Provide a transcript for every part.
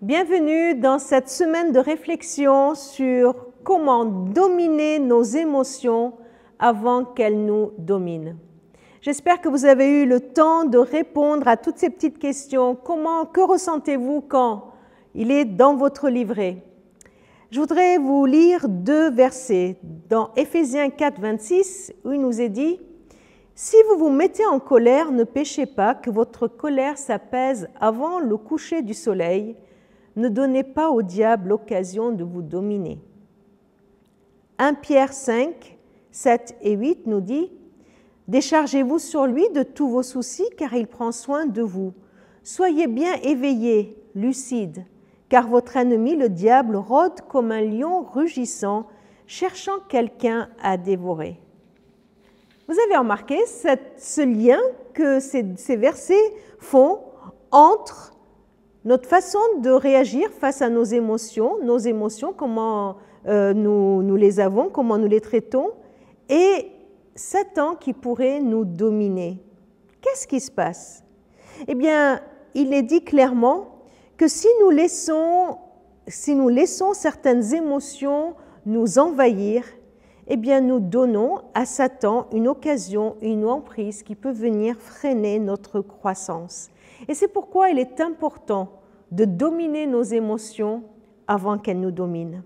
Bienvenue dans cette semaine de réflexion sur comment dominer nos émotions avant qu'elles nous dominent. J'espère que vous avez eu le temps de répondre à toutes ces petites questions. Que ressentez-vous quand il est dans votre livret? Je voudrais vous lire 2 versets dans Éphésiens 4, 26, où il nous est dit « Si vous vous mettez en colère, ne péchez pas, que votre colère s'apaise avant le coucher du soleil. Ne donnez pas au diable l'occasion de vous dominer. » 1 Pierre 5, 7 et 8 nous dit « Déchargez-vous sur lui de tous vos soucis, car il prend soin de vous. Soyez bien éveillés, lucides, car votre ennemi, le diable, rôde comme un lion rugissant, cherchant quelqu'un à dévorer. » Vous avez remarqué ce lien que ces versets font entre notre façon de réagir face à nos émotions, comment nous les avons, comment nous les traitons, et Satan qui pourrait nous dominer. Qu'est-ce qui se passe? Eh bien, il est dit clairement que si nous laissons certaines émotions nous envahir, eh bien, nous donnons à Satan une occasion, une emprise qui peut venir freiner notre croissance. Et c'est pourquoi il est important de dominer nos émotions avant qu'elles nous dominent.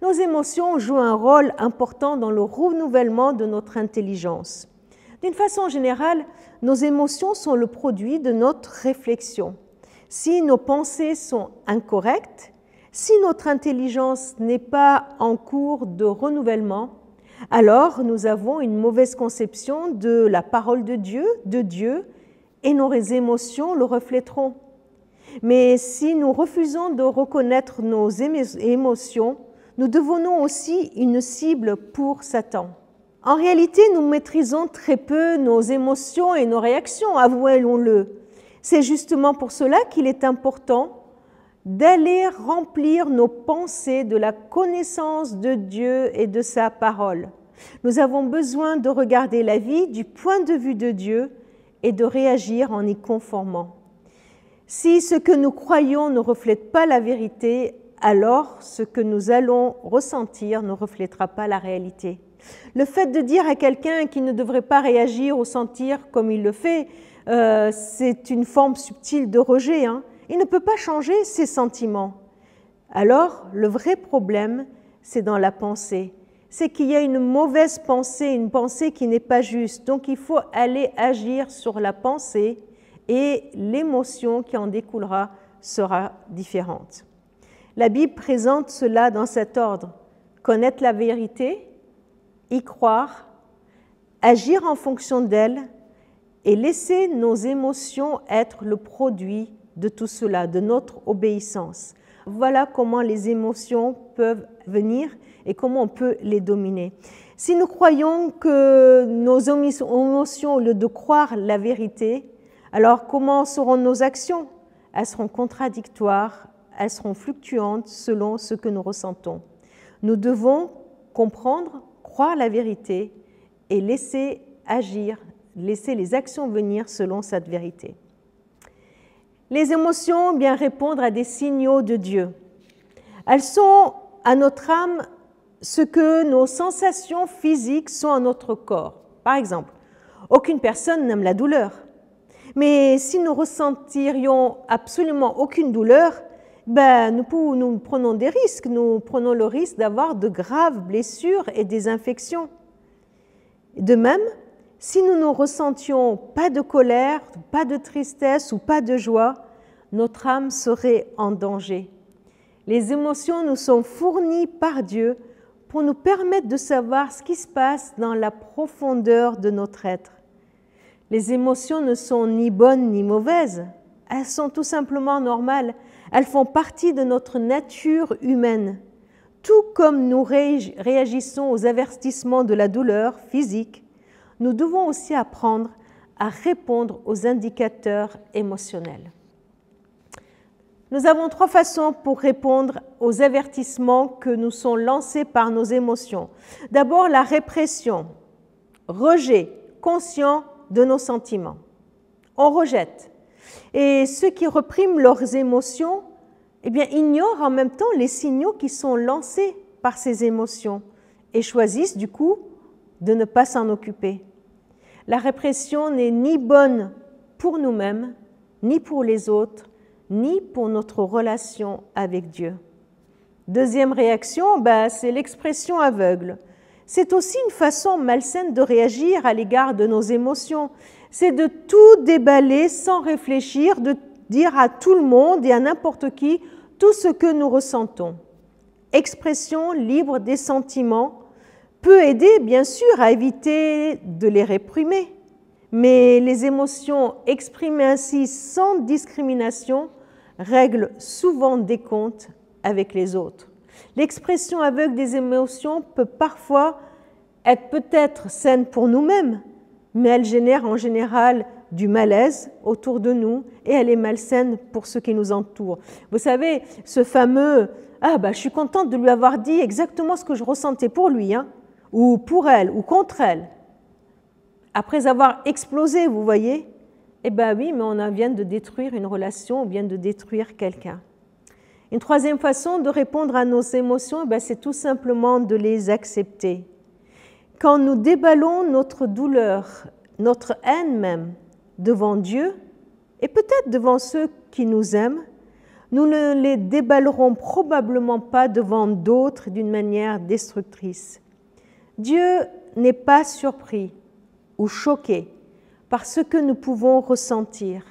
Nos émotions jouent un rôle important dans le renouvellement de notre intelligence. D'une façon générale, nos émotions sont le produit de notre réflexion. Si nos pensées sont incorrectes, si notre intelligence n'est pas en cours de renouvellement, alors nous avons une mauvaise conception de la parole de Dieu, et nos émotions le reflèteront. Mais si nous refusons de reconnaître nos émotions, nous devenons aussi une cible pour Satan. En réalité, nous maîtrisons très peu nos émotions et nos réactions, avouons-le. C'est justement pour cela qu'il est important d'aller remplir nos pensées de la connaissance de Dieu et de sa parole. Nous avons besoin de regarder la vie du point de vue de Dieu et de réagir en y conformant. Si ce que nous croyons ne reflète pas la vérité, alors ce que nous allons ressentir ne reflètera pas la réalité. Le fait de dire à quelqu'un qui ne devrait pas réagir ou sentir comme il le fait, c'est une forme subtile de rejet. Il ne peut pas changer ses sentiments. Alors, le vrai problème, c'est dans la pensée. C'est qu'il y a une mauvaise pensée, une pensée qui n'est pas juste. Donc, il faut aller agir sur la pensée et l'émotion qui en découlera sera différente. La Bible présente cela dans cet ordre. Connaître la vérité, y croire, agir en fonction d'elle et laisser nos émotions être le produit de tout cela, de notre obéissance. Voilà comment les émotions peuvent venir et comment on peut les dominer. Si nous croyons que nos émotions, au lieu de croire la vérité, alors comment seront nos actions? Elles seront contradictoires, elles seront fluctuantes selon ce que nous ressentons. Nous devons comprendre, croire la vérité et laisser agir, laisser les actions venir selon cette vérité. Les émotions, bien répondre à des signaux de Dieu. Elles sont à notre âme ce que nos sensations physiques sont à notre corps. Par exemple, aucune personne n'aime la douleur. Mais si nous ressentirions absolument aucune douleur, nous prenons des risques. Nous prenons le risque d'avoir de graves blessures et des infections. De même, si nous ne ressentions pas de colère, pas de tristesse ou pas de joie, notre âme serait en danger. Les émotions nous sont fournies par Dieu pour nous permettre de savoir ce qui se passe dans la profondeur de notre être. Les émotions ne sont ni bonnes ni mauvaises, elles sont tout simplement normales. Elles font partie de notre nature humaine. Tout comme nous réagissons aux avertissements de la douleur physique, nous devons aussi apprendre à répondre aux indicateurs émotionnels. Nous avons 3 façons pour répondre aux avertissements que nous sont lancés par nos émotions. D'abord, la répression, rejet conscient de nos sentiments. On rejette. Et ceux qui repriment leurs émotions eh bien, ignorent en même temps les signaux qui sont lancés par ces émotions et choisissent du coup de ne pas s'en occuper. La répression n'est ni bonne pour nous-mêmes, ni pour les autres, ni pour notre relation avec Dieu. Deuxième réaction, c'est l'expression aveugle. C'est aussi une façon malsaine de réagir à l'égard de nos émotions. C'est de tout déballer sans réfléchir, de dire à tout le monde et à n'importe qui tout ce que nous ressentons. Expression libre des sentiments peut aider, bien sûr, à éviter de les réprimer, mais les émotions exprimées ainsi sans discrimination règlent souvent des comptes avec les autres. L'expression aveugle des émotions peut parfois être peut-être saine pour nous-mêmes, mais elle génère en général du malaise autour de nous et elle est malsaine pour ceux qui nous entourent. Vous savez, ce fameux « Ah, je suis contente de lui avoir dit exactement ce que je ressentais pour lui, hein, ou pour elle, ou contre elle. » Après avoir explosé, vous voyez, eh bien oui, mais on vient de détruire une relation, on vient de détruire quelqu'un. Une troisième façon de répondre à nos émotions, c'est tout simplement de les accepter. Quand nous déballons notre douleur, notre haine même, devant Dieu, et peut-être devant ceux qui nous aiment, nous ne les déballerons probablement pas devant d'autres d'une manière destructrice. Dieu n'est pas surpris ou choqué par ce que nous pouvons ressentir,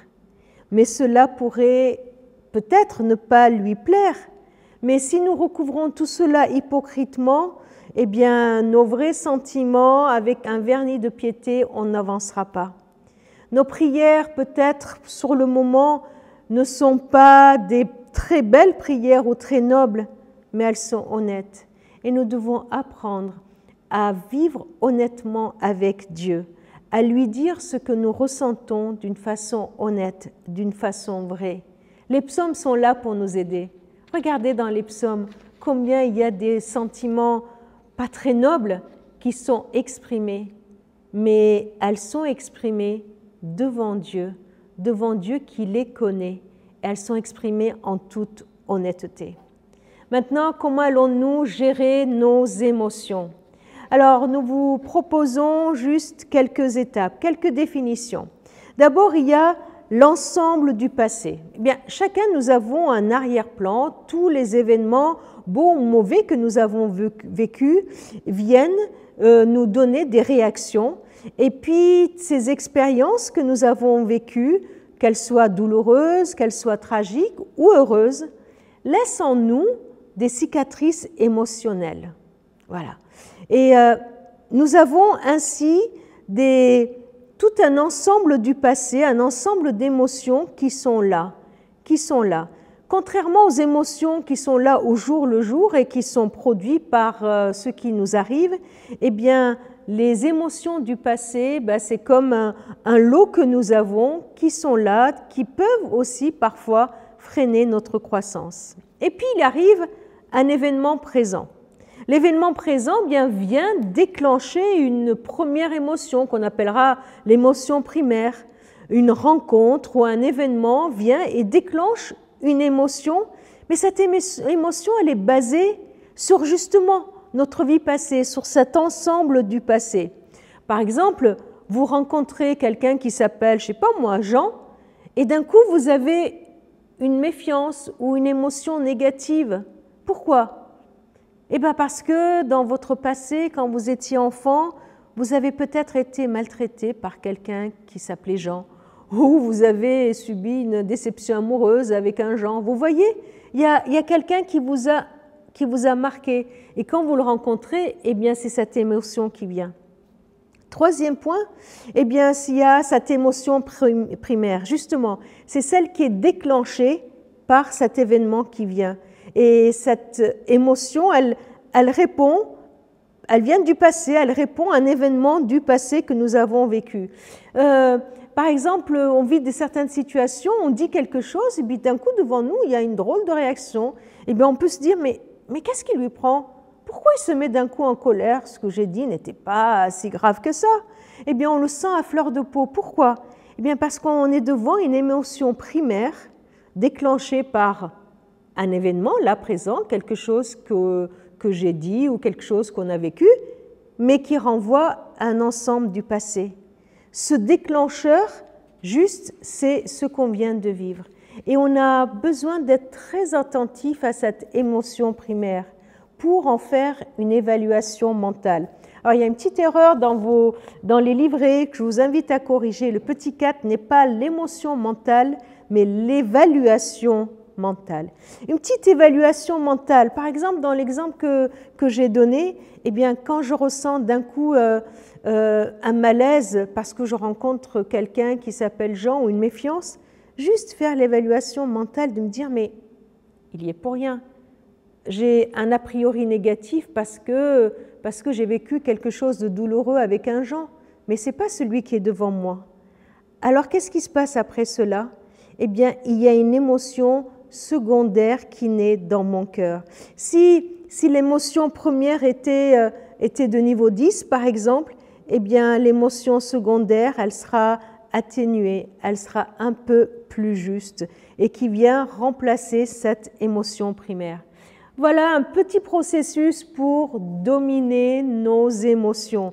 mais cela pourrait peut-être ne pas lui plaire, mais si nous recouvrons tout cela hypocritement, eh bien, nos vrais sentiments, avec un vernis de piété, on n'avancera pas. Nos prières, peut-être, sur le moment, ne sont pas des très belles prières ou très nobles, mais elles sont honnêtes. Et nous devons apprendre à vivre honnêtement avec Dieu, à lui dire ce que nous ressentons d'une façon honnête, d'une façon vraie. Les psaumes sont là pour nous aider. Regardez dans les psaumes combien il y a des sentiments pas très nobles qui sont exprimés, mais elles sont exprimées devant Dieu qui les connaît. Elles sont exprimées en toute honnêteté. Maintenant, comment allons-nous gérer nos émotions? Alors, nous vous proposons juste quelques étapes, quelques définitions. D'abord, il y a l'ensemble du passé. Eh bien, chacun, nous avons un arrière-plan. Tous les événements, beaux ou mauvais, que nous avons vécus, viennent nous donner des réactions. Et puis, ces expériences que nous avons vécues, qu'elles soient douloureuses, qu'elles soient tragiques ou heureuses, laissent en nous des cicatrices émotionnelles. Voilà. Et nous avons ainsi tout un ensemble du passé, un ensemble d'émotions qui sont là. Contrairement aux émotions qui sont là au jour le jour et qui sont produites par ce qui nous arrive, eh bien, les émotions du passé, c'est comme un lot que nous avons qui sont là, qui peuvent aussi parfois freiner notre croissance. Et puis, il arrive un événement présent. L'événement présent vient déclencher une première émotion qu'on appellera l'émotion primaire. Une rencontre ou un événement vient et déclenche une émotion, mais cette émotion, elle est basée sur justement notre vie passée, sur cet ensemble du passé. Par exemple, vous rencontrez quelqu'un qui s'appelle, je ne sais pas moi, Jean, et d'un coup, vous avez une méfiance ou une émotion négative. Pourquoi ? Eh bien parce que dans votre passé, quand vous étiez enfant, vous avez peut-être été maltraité par quelqu'un qui s'appelait Jean, ou vous avez subi une déception amoureuse avec un Jean. Vous voyez, il y a quelqu'un qui vous a marqué. Et quand vous le rencontrez, eh bien c'est cette émotion qui vient. Troisième point, eh bien s'il y a cette émotion primaire, justement, c'est celle qui est déclenchée par cet événement qui vient. Et cette émotion, elle vient du passé, elle répond à un événement du passé que nous avons vécu. Par exemple, on vit certaines situations, on dit quelque chose, et puis d'un coup, devant nous, il y a une drôle de réaction. Et bien, on peut se dire, mais qu'est-ce qui lui prend? Pourquoi il se met d'un coup en colère? Ce que j'ai dit n'était pas si grave que ça. Eh bien, on le sent à fleur de peau. Pourquoi? Eh bien, parce qu'on est devant une émotion primaire déclenchée par un événement, là présent, quelque chose que j'ai dit ou quelque chose qu'on a vécu, mais qui renvoie à un ensemble du passé. Ce déclencheur, juste, c'est ce qu'on vient de vivre. Et on a besoin d'être très attentif à cette émotion primaire pour en faire une évaluation mentale. Alors, il y a une petite erreur dans les livrets que je vous invite à corriger. Le petit 4 n'est pas l'émotion mentale, mais l'évaluation mentale. Une petite évaluation mentale, par exemple, dans l'exemple que j'ai donné, eh bien, quand je ressens d'un coup un malaise parce que je rencontre quelqu'un qui s'appelle Jean ou une méfiance, juste faire l'évaluation mentale de me dire, mais il y est pour rien. J'ai un a priori négatif parce que j'ai vécu quelque chose de douloureux avec un Jean, mais ce n'est pas celui qui est devant moi. Alors, qu'est-ce qui se passe après cela? Eh bien, il y a une émotion secondaire qui naît dans mon cœur. Si l'émotion première était de niveau 10, par exemple, eh bien, l'émotion secondaire, elle sera atténuée, elle sera un peu plus juste et qui vient remplacer cette émotion primaire. Voilà un petit processus pour dominer nos émotions.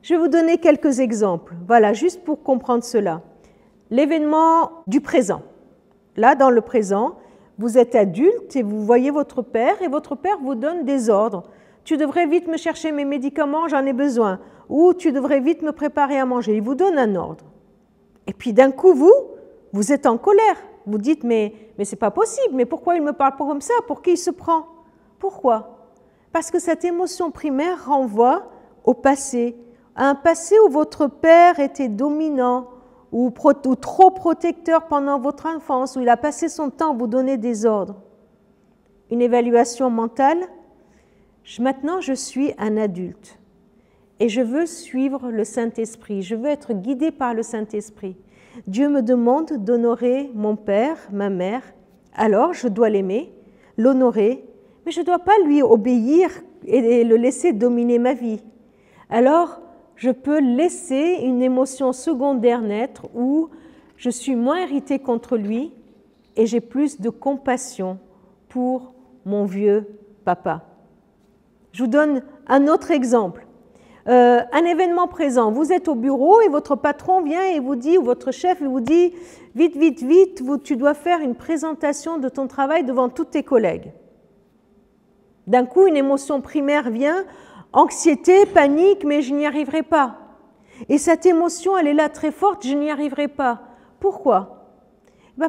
Je vais vous donner quelques exemples, voilà, juste pour comprendre cela. L'événement du présent. Là, dans le présent, vous êtes adulte et vous voyez votre père et votre père vous donne des ordres. Tu devrais vite me chercher mes médicaments, j'en ai besoin. Ou tu devrais vite me préparer à manger. Il vous donne un ordre. Et puis d'un coup, vous êtes en colère. Vous dites, mais c'est pas possible, mais pourquoi il me parle pas comme ça? Pour qui il se prend? Pourquoi? Parce que cette émotion primaire renvoie au passé, à un passé où votre père était dominant ou trop protecteur pendant votre enfance, où il a passé son temps à vous donner des ordres. Une évaluation mentale, maintenant je suis un adulte et je veux suivre le Saint-Esprit, je veux être guidé par le Saint-Esprit. Dieu me demande d'honorer mon père, ma mère, alors je dois l'aimer, l'honorer, mais je ne dois pas lui obéir et le laisser dominer ma vie. Alors, je peux laisser une émotion secondaire naître où je suis moins irritée contre lui et j'ai plus de compassion pour mon vieux papa. Je vous donne un autre exemple. Un événement présent, vous êtes au bureau et votre patron vient et vous dit, ou votre chef vous dit, vite, vite, vite, tu dois faire une présentation de ton travail devant tous tes collègues. D'un coup, une émotion primaire vient, anxiété, panique, mais je n'y arriverai pas. Et cette émotion, elle est là très forte, je n'y arriverai pas. Pourquoi?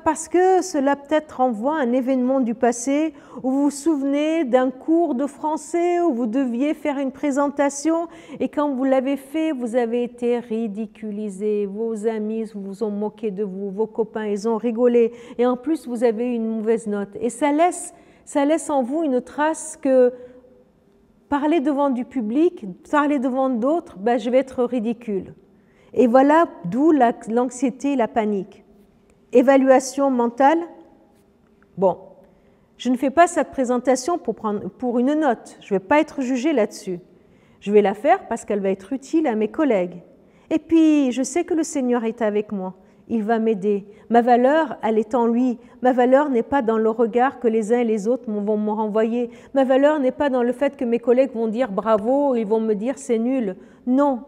Parce que cela peut-être renvoie à un événement du passé où vous vous souvenez d'un cours de français où vous deviez faire une présentation et quand vous l'avez fait, vous avez été ridiculisé, vos amis vous ont moqué de vous, vos copains, ils ont rigolé et en plus vous avez eu une mauvaise note. Et ça laisse en vous une trace que parler devant du public, parler devant d'autres, je vais être ridicule. Et voilà d'où l'anxiété et la panique. Évaluation mentale, bon, je ne fais pas cette présentation pour une note, je ne vais pas être jugée là-dessus. Je vais la faire parce qu'elle va être utile à mes collègues. Et puis, je sais que le Seigneur est avec moi, il va m'aider. Ma valeur, elle est en lui. Ma valeur n'est pas dans le regard que les uns et les autres vont me renvoyer. Ma valeur n'est pas dans le fait que mes collègues vont dire bravo, ils vont me dire c'est nul. Non,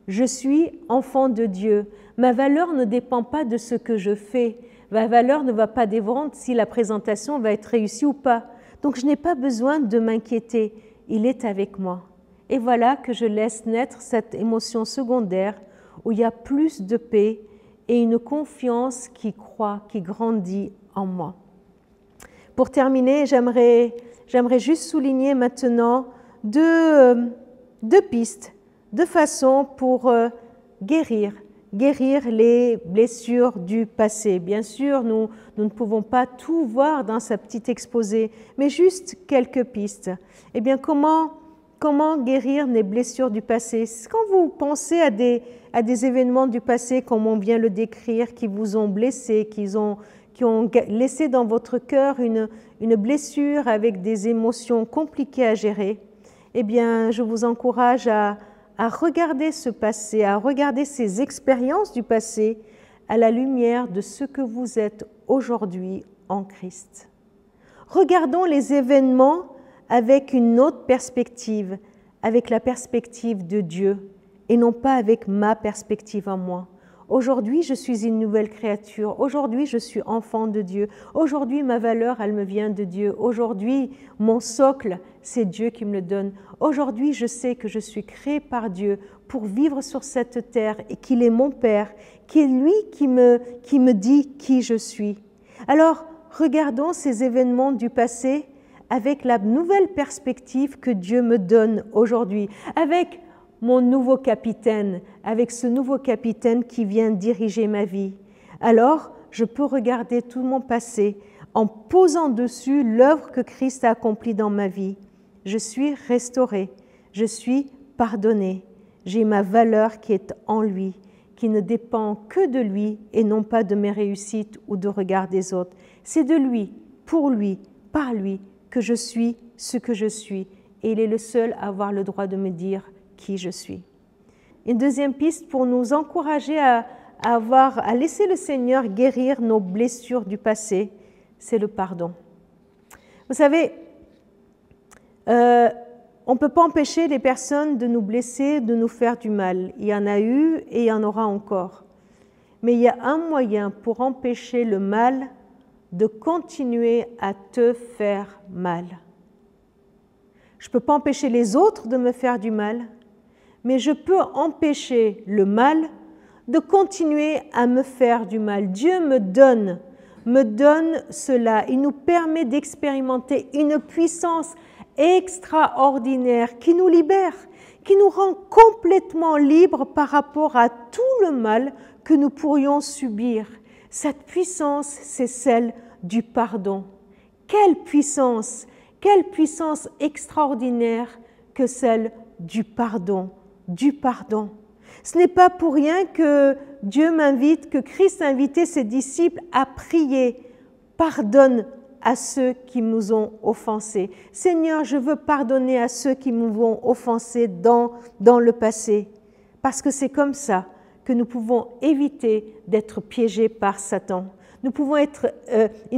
je suis enfant de Dieu. Ma valeur ne dépend pas de ce que je fais. Ma valeur ne va pas dépendre si la présentation va être réussie ou pas. Donc je n'ai pas besoin de m'inquiéter. Il est avec moi. Et voilà que je laisse naître cette émotion secondaire où il y a plus de paix et une confiance qui croît, qui grandit en moi. Pour terminer, j'aimerais juste souligner maintenant deux pistes, deux façons pour guérir les blessures du passé. Bien sûr, nous ne pouvons pas tout voir dans sa petite exposé, mais juste quelques pistes. Eh bien, comment guérir les blessures du passé? Quand vous pensez à des événements du passé, comme on vient le décrire, qui vous ont blessé, qui ont laissé dans votre cœur une blessure avec des émotions compliquées à gérer, eh bien, je vous encourage à regarder ce passé, à regarder ces expériences du passé à la lumière de ce que vous êtes aujourd'hui en Christ. Regardons les événements avec une autre perspective, avec la perspective de Dieu et non pas avec ma perspective à moi. Aujourd'hui, je suis une nouvelle créature. Aujourd'hui, je suis enfant de Dieu. Aujourd'hui, ma valeur, elle me vient de Dieu. Aujourd'hui, mon socle, c'est Dieu qui me le donne. Aujourd'hui, je sais que je suis créé par Dieu pour vivre sur cette terre et qu'il est mon Père, qu'il est lui qui me dit qui je suis. Alors, regardons ces événements du passé avec la nouvelle perspective que Dieu me donne aujourd'hui, avec mon nouveau capitaine, avec ce nouveau capitaine qui vient diriger ma vie. Alors, je peux regarder tout mon passé en posant dessus l'œuvre que Christ a accomplie dans ma vie. Je suis restauré, je suis pardonné, j'ai ma valeur qui est en lui, qui ne dépend que de lui et non pas de mes réussites ou de regard des autres. C'est de lui, pour lui, par lui, que je suis ce que je suis. Et il est le seul à avoir le droit de me dire qui je suis. Une deuxième piste pour nous encourager à laisser le Seigneur guérir nos blessures du passé, c'est le pardon. Vous savez, on ne peut pas empêcher les personnes de nous blesser, de nous faire du mal. Il y en a eu et il y en aura encore. Mais il y a un moyen pour empêcher le mal de continuer à te faire mal. Je ne peux pas empêcher les autres de me faire du mal, mais je peux empêcher le mal de continuer à me faire du mal. Dieu me donne cela. Il nous permet d'expérimenter une puissance extraordinaire qui nous libère, qui nous rend complètement libres par rapport à tout le mal que nous pourrions subir. Cette puissance, c'est celle du pardon. Quelle puissance extraordinaire que celle du pardon, du pardon. Ce n'est pas pour rien que Dieu m'invite, que Christ a invité ses disciples à prier. Pardonne à ceux qui nous ont offensés. Seigneur, je veux pardonner à ceux qui nous ont offensés dans le passé. Parce que c'est comme ça que nous pouvons éviter d'être piégés par Satan. Il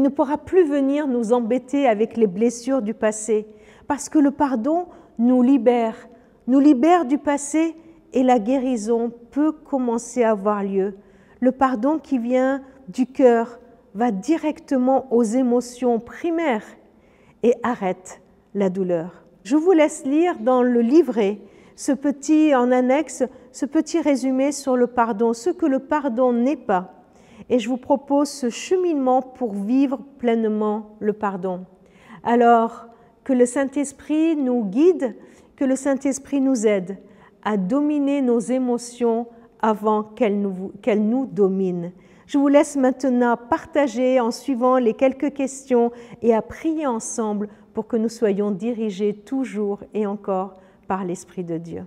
ne pourra plus venir nous embêter avec les blessures du passé. Parce que le pardon nous libère du passé et la guérison peut commencer à avoir lieu. Le pardon qui vient du cœur va directement aux émotions primaires et arrête la douleur. Je vous laisse lire dans le livret, en annexe, ce petit résumé sur le pardon, ce que le pardon n'est pas. Et je vous propose ce cheminement pour vivre pleinement le pardon. Alors, que le Saint-Esprit nous guide, que le Saint-Esprit nous aide à dominer nos émotions avant qu'elles nous dominent. Je vous laisse maintenant partager en suivant les quelques questions et à prier ensemble pour que nous soyons dirigés toujours et encore par l'Esprit de Dieu.